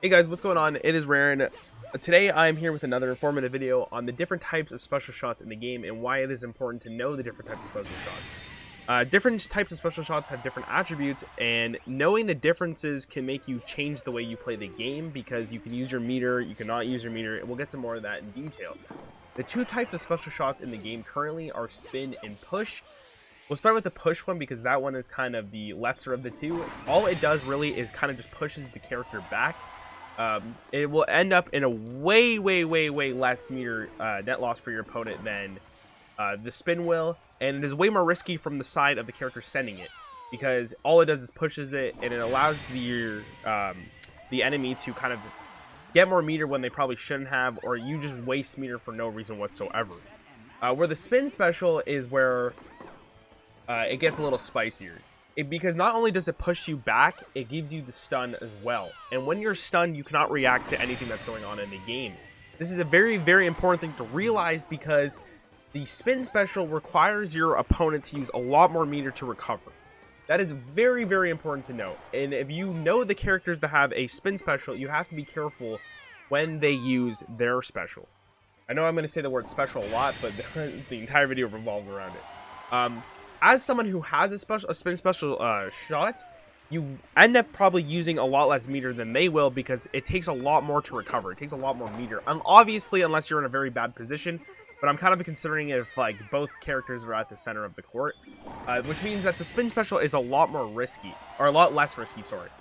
Hey guys, what's going on? It is Rarran. Today I'm here with another informative video on the different types of special shots in the game and why it is important to know the different types of special shots. Different types of special shots have different attributes, and knowing the differences can make you change the way you play the game because you can use your meter, you cannot use your meter, and we'll get to more of that in detail. The two types of special shots in the game currently are spin and push. We'll start with the push one because that one is kind of the lesser of the two. All it does really is kind of just pushes the character back. It will end up in a way less meter net loss for your opponent than the spin will, and it is way more risky from the side of the character sending it because all it does is pushes it, and it allows the enemy to kind of get more meter when they probably shouldn't have, or you just waste meter for no reason whatsoever. Where the spin special is where it gets a little spicier. Because not only does it push you back, it gives you the stun as well. And when you're stunned, you cannot react to anything that's going on in the game. This is a very important thing to realize because the spin special requires your opponent to use a lot more meter to recover. That is very important to know. And if you know the characters that have a spin special, you have to be careful when they use their special. I know I'm going to say the word special a lot, but the entire video revolves around it. As someone who has a spin special shot, you end up probably using a lot less meter than they will because it takes a lot more to recover. It takes a lot more meter. Obviously, unless you're in a very bad position, but I'm kind of considering if like both characters are at the center of the court, which means that the spin special is a lot more risky, or a lot less risky, sorry,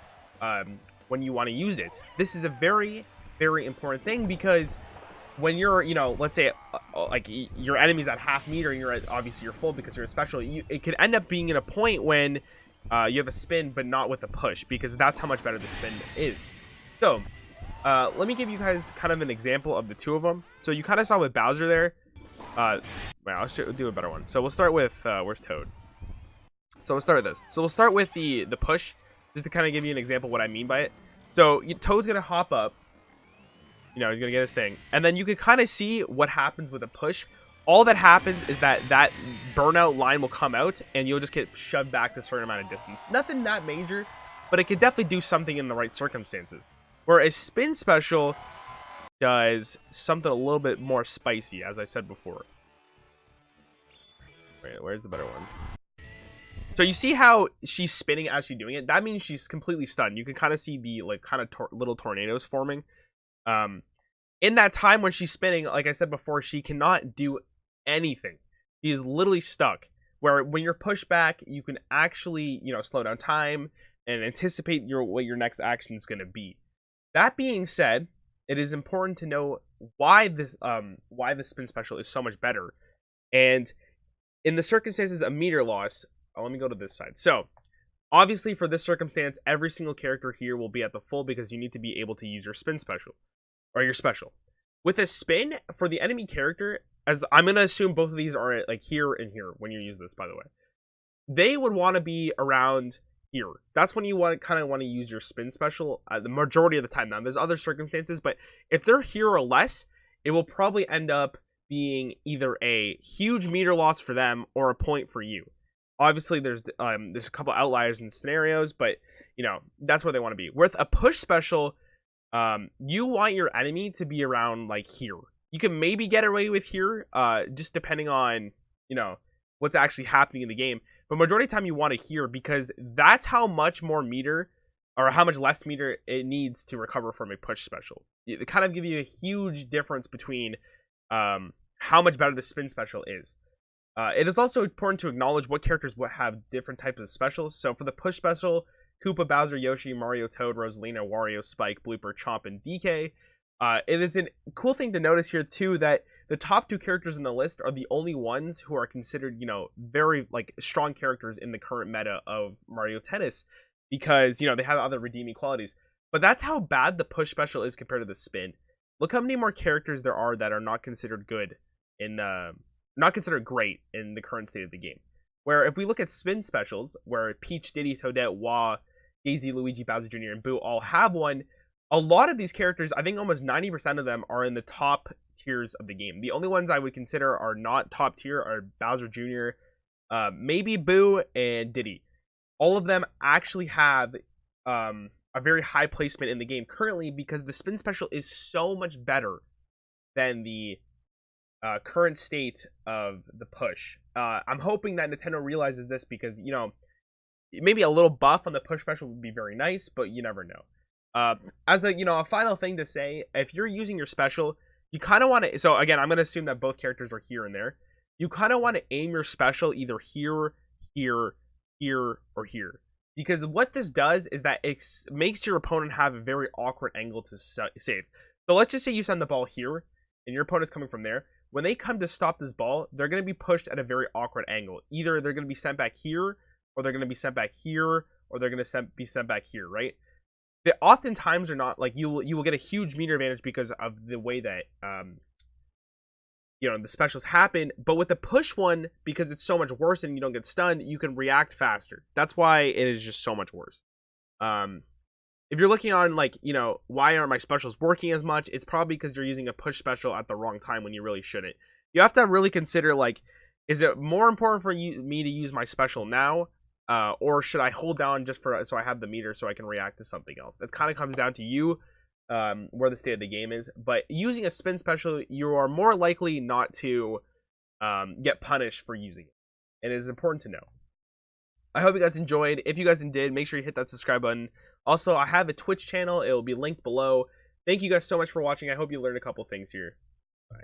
when you want to use it. This is a very important thing because when you're, let's say, like, your enemy's at half meter and you're at, obviously, you're full because you're a special, it could end up being in a point when you have a spin but not with a push because that's how much better the spin is. So, let me give you guys kind of an example of the two of them. So, you kind of saw with Bowser there. Well, let's do a better one. So, we'll start with, where's Toad? So, we'll start with this. So, we'll start with the push, just to kind of give you an example of what I mean by it. So, Toad's going to hop up. He's going to get his thing. And then you can kind of see what happens with a push. All that happens is that burnout line will come out, and you'll just get shoved back to a certain amount of distance. Nothing that major, but it can definitely do something in the right circumstances. Where a spin special does something a little bit more spicy, as I said before. Wait, where's the better one? So you see how she's spinning as she's doing it? That means she's completely stunned. You can kind of see the little tornadoes forming. In that time when she's spinning, like I said before, she cannot do anything. She is literally stuck. Where when you're pushed back, you can actually, slow down time and anticipate what your next action is going to be. That being said, it is important to know why the spin special is so much better. And in the circumstances of meter loss, let me go to this side. So, obviously for this circumstance, every single character here will be at the full because you need to be able to use your spin special. Or your special. With a spin, for the enemy character, as I'm going to assume both of these are like here and here when you use this, by the way. They would want to be around here. That's when you kind of want to use your spin special the majority of the time. Now, there's other circumstances, but if they're here or less, it will probably end up being either a huge meter loss for them or a point for you. Obviously, there's a couple outliers in scenarios, but, that's where they want to be. With a push special, you want your enemy to be around like here. You can maybe get away with here, just depending on, what's actually happening in the game. But majority of the time you want it here because that's how much more meter or how much less meter it needs to recover from a push special. It kind of give you a huge difference between how much better the spin special is. It is also important to acknowledge what characters have different types of specials. So for the push special, Koopa, Bowser, Yoshi, Mario, Toad, Rosalina, Wario, Spike, Blooper, Chomp, and DK. It is a cool thing to notice here, too, that the top two characters in the list are the only ones who are considered, very, strong characters in the current meta of Mario Tennis because, they have other redeeming qualities. But that's how bad the push special is compared to the spin. Look how many more characters there are that are not considered good not considered great in the current state of the game. Where if we look at spin specials, where Peach, Diddy, Toadette, Wah, Daisy, Luigi, Bowser Jr., and Boo all have one, a lot of these characters, I think almost 90% of them are in the top tiers of the game. The only ones I would consider are not top tier are Bowser Jr., maybe Boo, and Diddy. All of them actually have a very high placement in the game currently because the spin special is so much better than the current state of the push. I'm hoping that Nintendo realizes this because, you know, maybe a little buff on the push special would be very nice, but you never know. As a, you know, a final thing to say, if you're using your special, you kind of want to, so again, I'm going to assume that both characters are here and there. You kind of want to aim your special either here, here, here, or here. Because what this does is that it makes your opponent have a very awkward angle to save. So let's just say you send the ball here, and your opponent's coming from there. When they come to stop this ball, they're going to be pushed at a very awkward angle. Either they're going to be sent back here, or they're going to be sent back here, or they're going to be sent back here, right? They oftentimes are not, like, you will get a huge meter advantage because of the way that, you know, the specials happen. But with the push one, because it's so much worse and you don't get stunned, you can react faster. That's why it is just so much worse. If you're looking on, like, you know, why aren't my specials working as much? It's probably because you're using a push special at the wrong time when you really shouldn't. You have to really consider, like, is it more important for me to use my special now? Or should I hold down just so I have the meter so I can react to something else? That kind of comes down to you, where the state of the game is. But using a spin special, you are more likely not to get punished for using it. It is important to know. I hope you guys enjoyed. If you guys did, make sure you hit that subscribe button. Also, I have a Twitch channel. It will be linked below. Thank you guys so much for watching. I hope you learned a couple things here. Bye.